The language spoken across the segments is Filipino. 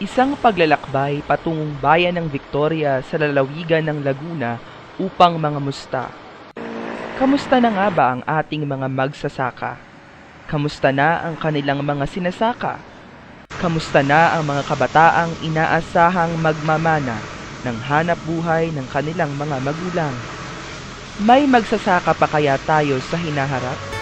Isang paglalakbay patungong bayan ng Victoria sa lalawigan ng Laguna upang mangamusta. Kamusta na nga ba ang ating mga magsasaka? Kamusta na ang kanilang mga sinasaka? Kamusta na ang mga kabataang inaasahang magmamana ng hanap buhay ng kanilang mga magulang? May magsasaka pa kaya tayo sa hinaharap?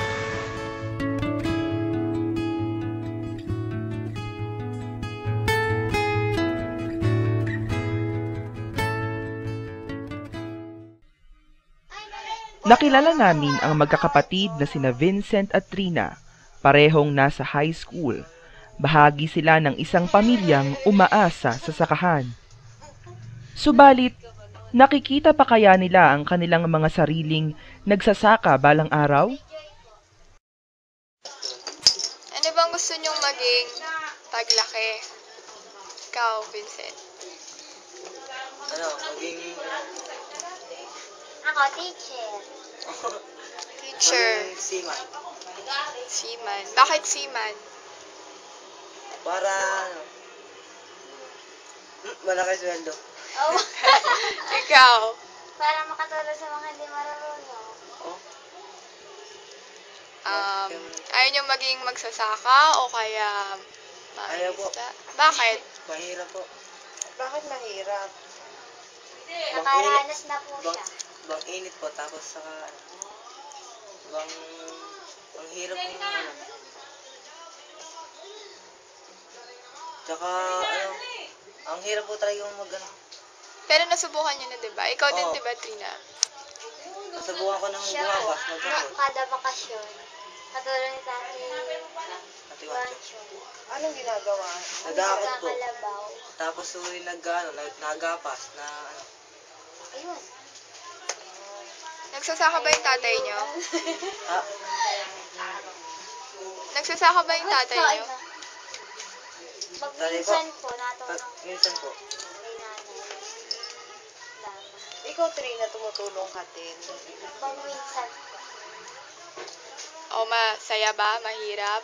Nakilala namin ang magkakapatid na sina Vincent at Trina, parehong nasa high school. Bahagi sila ng isang pamilyang umaasa sa sakahan. Subalit, nakikita pa kaya nila ang kanilang mga sariling nagsasaka balang araw? Ano bang gusto niyong maging paglaki? Ikaw, Vincent. Maging... Ako, teacher. Teacher. Maging seaman. Seaman. Bakit seaman? Para, malaki sweldo. Oh, Ikaw. para makatulong sa mga hindi marunong. Oh, Ayaw niyo maging magsasaka o kaya Ayaw po. mangingisda? Bakit? mahirap po. Bakit mahirap? Nakaranas na po siya. Bang init po, tapos saka, ang hirap po Tsaka, ang hirap po talaga yung Pero nasubukan niyo na, di ba? Ikaw din, Oo. di ba, Trina? Nasubukan ko ng Siya, bumawas, magsapot. kada bakasyon. Katulong ni Tati Ate Wancho. Wancho. Anong ginagawa? Nag-aakot po. Kakalabaw. Tapos uli nagapas na, Ayun. Nagsasaka ba yung tatay niyo? ah, Nagsasaka ba yung tatay niyo? Pagminsan po, natulong minsan po. kay nanay. Lama. Ikaw, Trina, tumutulong ka din. Pagminsan po. O masaya ba? Mahirap?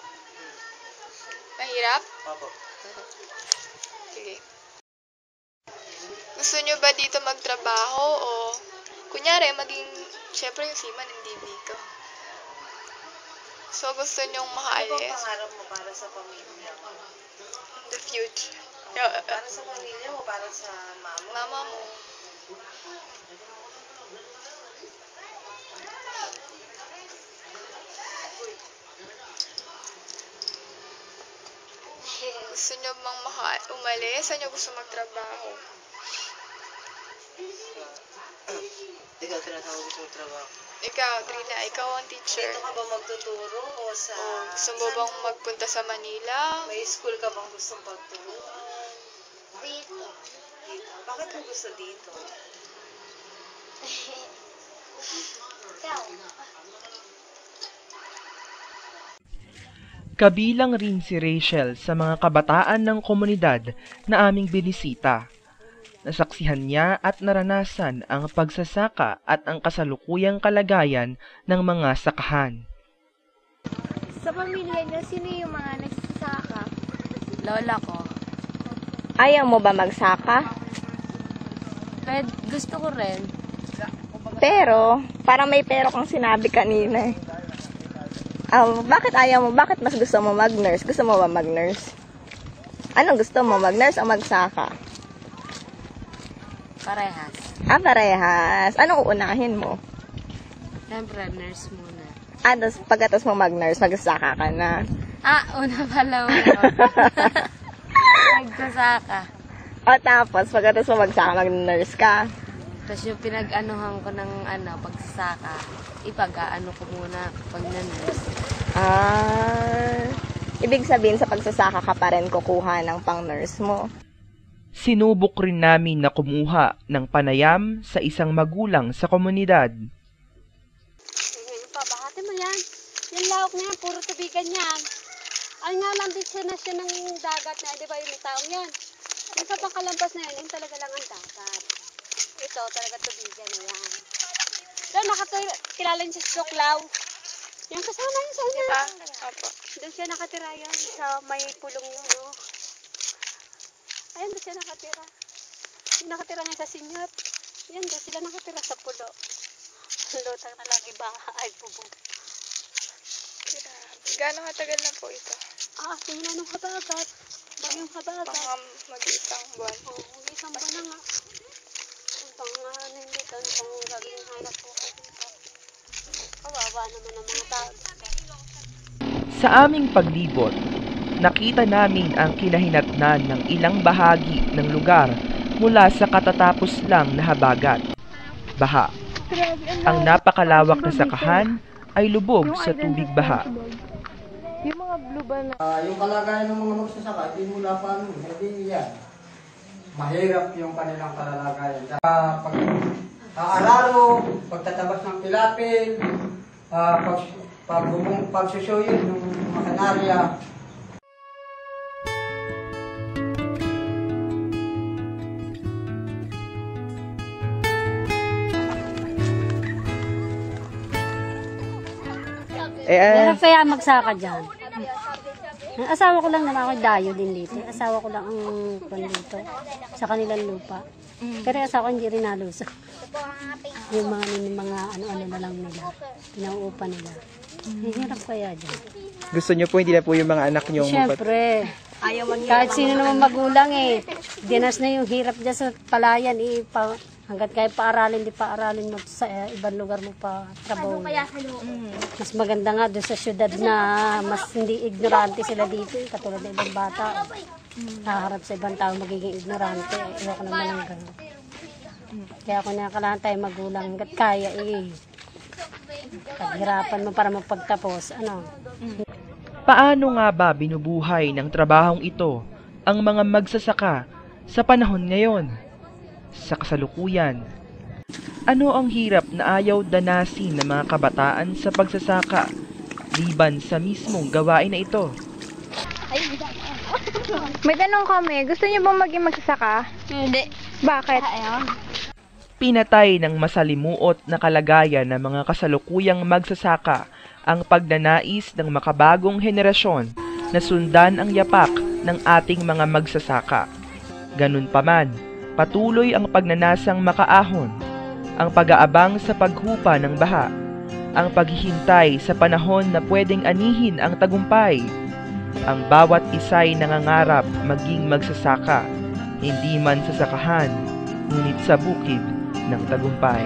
Mahirap? Opo. Sige. Gusto niyo ba dito magtrabaho o kunyari maging, syempre yung seaman hindi dito. So gusto niyong Ano bang makaalis? pangarap mo para sa pamilya mo? The future. Para sa pamilya mo, para sa mama? Mama mo. Gusto niyo bang umalis? Saan niyo gusto magtrabaho? Ikaw, tinatawag gusto mong trabaho. Ikaw, Trina, ikaw ang teacher. Dito ka ba magtuturo o sa... Gusto mo bang magpunta sa Manila? May school ka bang gustong pagturo? Dito. Dito. Bakit mo gusto dito? Ikaw. Kabilang rin si Rachel sa mga kabataan ng komunidad na aming binisita. Nasaksihan niya at naranasan ang pagsasaka at ang kasalukuyang kalagayan ng mga sakahan. Sa pamilya niyo, sino yung mga nagsasaka? Lola ko. Ayaw mo ba magsaka? Gusto ko rin. Pero, parang may pero kang sinabi kanina eh. Bakit ayaw mo? Bakit mas gusto mo mag-nurse? Gusto mo ba mag-nurse? Anong gusto mo? Mag-nurse o magsaka? Parehas. Parehas. Anong uunahin mo? Siyempre, nurse muna. Tapos pagkatapos mo mag-nurse, magsaka ka na. Una pala. Nagsasaka. Tapos pagkatapos mo magsaka, mag-nurse ka. Tapos yung pinag-anuhan ko ng pagsasaka, ipag-aano ko muna pag na-nurse. Ibig sabihin sa pagsasaka ka pa rin kukuha ng pang-nurse mo. Sinubok rin namin na kumuha ng panayam sa isang magulang sa komunidad. Bahati mo yan. Yung lawak niya, puro tubigan yan. Ay nga lang destinasyon ng dagat na, di ba yung may taong yan? Yung sa pangkalampas na yun, yun talaga lang ang dagat. Ito, talaga tubigan na yan. Doon, kilala niyo sa Suklaw. Yung kasama yun sa inyo. Diba? Opo. Doon siya nakatira yun, sa may pulong yun, no? Ayan doon siya nakatira. Yung nakatira nga sa senior. Yan doon sila nakatira sa pulo. Lutang na lang iba ay bubog. Gaano katagal na po ito? Tingnan nung habagat. Bagyong habagat. Mga mag-isang buwan. Oo, isang buwan na nga. Ano dito, pang gagawin hanap po ko dito. Kawawa naman ang mga tao dito. Sa aming paglibot, nakita namin ang kinahinatnan ng ilang bahagi ng lugar mula sa katatapos lang na habagat. Baha. Ang napakalawak na sakahan ay lubog sa tubig baha. Yung kalagayan ng mga magsasaka, hindi mula pa hindi yan. Mahirap yung kanilang kalalagayan. Pag araro, pagtatabas ng tilapil, pagsusuyod ng mga kanarya. Meron kaya magsaka dyan. Ang asawa ko lang naman ako dayo din dito. Asawa ko lang ang kwan dito sa kanilang lupa. Pero yung asawa ko hindi rin naluso. Yung mga ano-ano na lang nila. Pinauupa nila. Hirap kaya dyan. Gusto niyo po hindi na po yung mga anak niyo Siyempre. Kahit sino naman magulang dinas na yung hirap dyan sa palayan. Hanggat kaya paaralin, di paaralin mo sa ibang lugar mo pa trabaho. Mas maganda nga doon sa syudad na mas hindi ignorante sila dito. Katulad ng ibang bata. Nakaharap sa ibang tao magiging ignorante. Iwak naman ng gano'n. Kaya kung nakakalahan tayo magulang, hanggat kaya paghirapan mo para mapagtapos. Paano nga ba binubuhay ng trabahong ito ang mga magsasaka sa panahon ngayon? Sa kasalukuyan, ano ang hirap na ayaw danasin ng mga kabataan sa pagsasaka liban sa mismong gawain na ito? May tanong kami, gusto niyo bang maging magsasaka? Hindi. Bakit? Pinatay ng masalimuot na kalagayan ng mga kasalukuyang magsasaka ang pagnanais ng makabagong henerasyon na sundan ang yapak ng ating mga magsasaka. Ganun pa man, patuloy ang pagnanasang makaahon, ang pag-aabang sa paghupa ng baha, ang paghihintay sa panahon na pwedeng anihin ang tagumpay. Ang bawat isa'y nangangarap maging magsasaka, hindi man sa sakahan, ngunit sa bukid ng tagumpay.